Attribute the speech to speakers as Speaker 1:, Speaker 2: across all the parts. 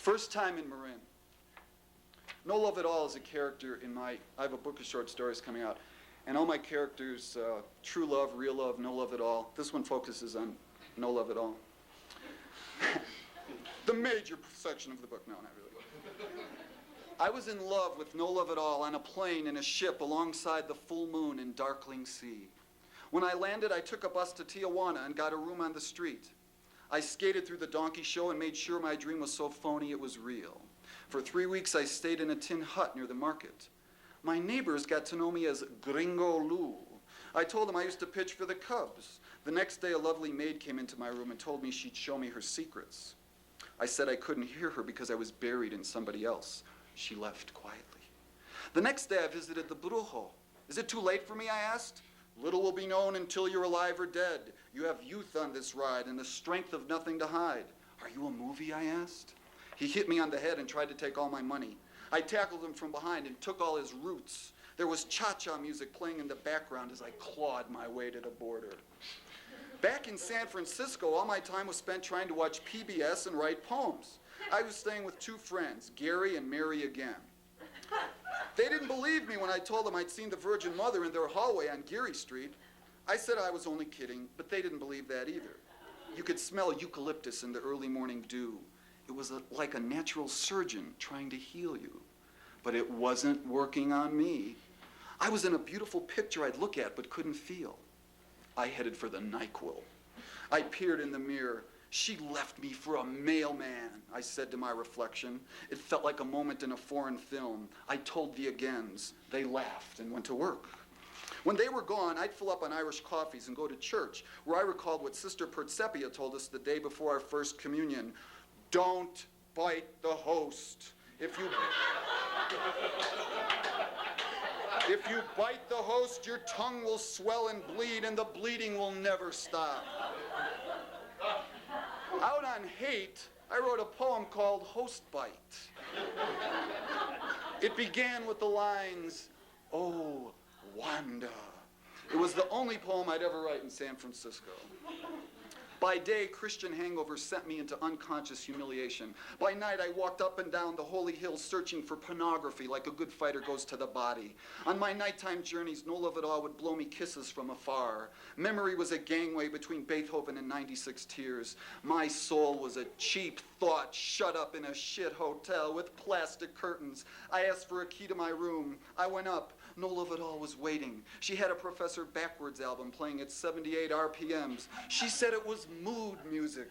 Speaker 1: First time in Marin. No Love at All is a character in I have a book of short stories coming out, and all my characters, true love, real love, no love at all. This one focuses on no love at all. The major section of the book, no, not really. I was in love with no love at all on a plane in a ship alongside the full moon in darkling sea. When I landed, I took a bus to Tijuana and got a room on the street. I skated through the donkey show and made sure my dream was so phony it was real. For 3 weeks, I stayed in a tin hut near the market. My neighbors got to know me as Gringo Lou. I told them I used to pitch for the Cubs. The next day, a lovely maid came into my room and told me she'd show me her secrets. I said I couldn't hear her because I was buried in somebody else. She left quietly. The next day, I visited the brujo. Is it too late for me, I asked. Little will be known until you're alive or dead. You have youth on this ride and the strength of nothing to hide. Are you a movie, I asked. He hit me on the head and tried to take all my money. I tackled him from behind and took all his roots. There was cha-cha music playing in the background as I clawed my way to the border. Back in San Francisco, all my time was spent trying to watch PBS and write poems. I was staying with 2 friends, Gary and Mary again. They didn't believe me when I told them I'd seen the Virgin Mother in their hallway on Geary Street. I said I was only kidding, but they didn't believe that either. You could smell eucalyptus in the early morning dew. It was like a natural surgeon trying to heal you. But it wasn't working on me. I was in a beautiful picture I'd look at but couldn't feel. I headed for the NyQuil. I peered in the mirror. She left me for a mailman, I said to my reflection. It felt like a moment in a foreign film. I told the agains. They laughed and went to work. When they were gone, I'd fill up on Irish coffees and go to church, where I recalled what Sister Pertsepia told us the day before our first communion. Don't bite the host. If you bite the host, your tongue will swell and bleed, and the bleeding will never stop. Out on hate, I wrote a poem called Host Bite. It began with the lines, "Oh, Wanda." It was the only poem I'd ever write in San Francisco. By day, Christian hangovers sent me into unconscious humiliation. By night, I walked up and down the holy hills searching for pornography like a good fighter goes to the body. On my nighttime journeys, no love at all would blow me kisses from afar. Memory was a gangway between Beethoven and 96 Tears. My soul was a cheap thought shut up in a shit hotel with plastic curtains. I asked for a key to my room. I went up. No Love at All was waiting. She had a Professor Backwards album playing at 78 RPMs. She said it was mood music.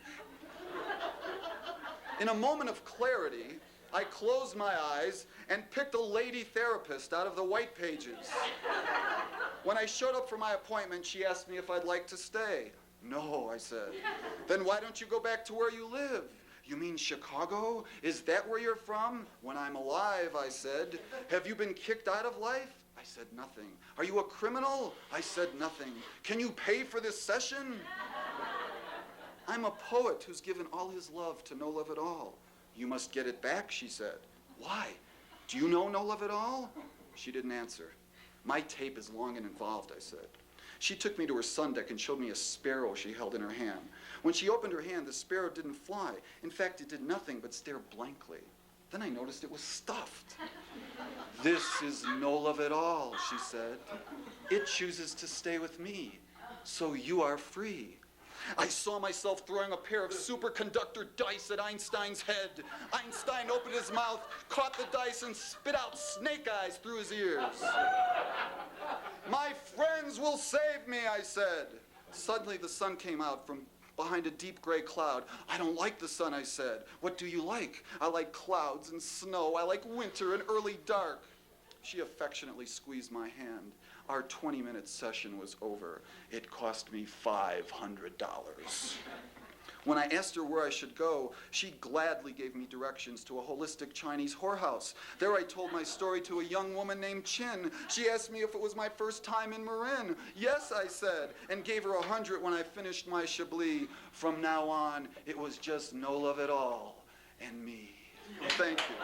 Speaker 1: In a moment of clarity, I closed my eyes and picked a lady therapist out of the white pages. When I showed up for my appointment, she asked me if I'd like to stay. No, I said. Then why don't you go back to where you live? You mean Chicago? Is that where you're from? When I'm alive, I said. Have you been kicked out of life? I said nothing. Are you a criminal? I said nothing. Can you pay for this session? I'm a poet who's given all his love to no love at all. You must get it back, she said. Why? Do you know no love at all? She didn't answer. My tape is long and involved, I said. She took me to her sun deck and showed me a sparrow she held in her hand. When she opened her hand, the sparrow didn't fly. In fact, it did nothing but stare blankly. Then I noticed it was stuffed. This is no love at all, she said. It chooses to stay with me, so you are free. I saw myself throwing a pair of superconductor dice at Einstein's head. Einstein opened his mouth, caught the dice, and spit out snake eyes through his ears. My friends will save me, I said. Suddenly the sun came out from behind a deep gray cloud. I don't like the sun, I said. What do you like? I like clouds and snow. I like winter and early dark. She affectionately squeezed my hand. Our 20-minute session was over. It cost me $500. When I asked her where I should go, she gladly gave me directions to a holistic Chinese whorehouse. There I told my story to a young woman named Chin. She asked me if it was my first time in Marin. Yes, I said, and gave her 100 when I finished my Chablis. From now on, it was just no love at all and me. Thank you.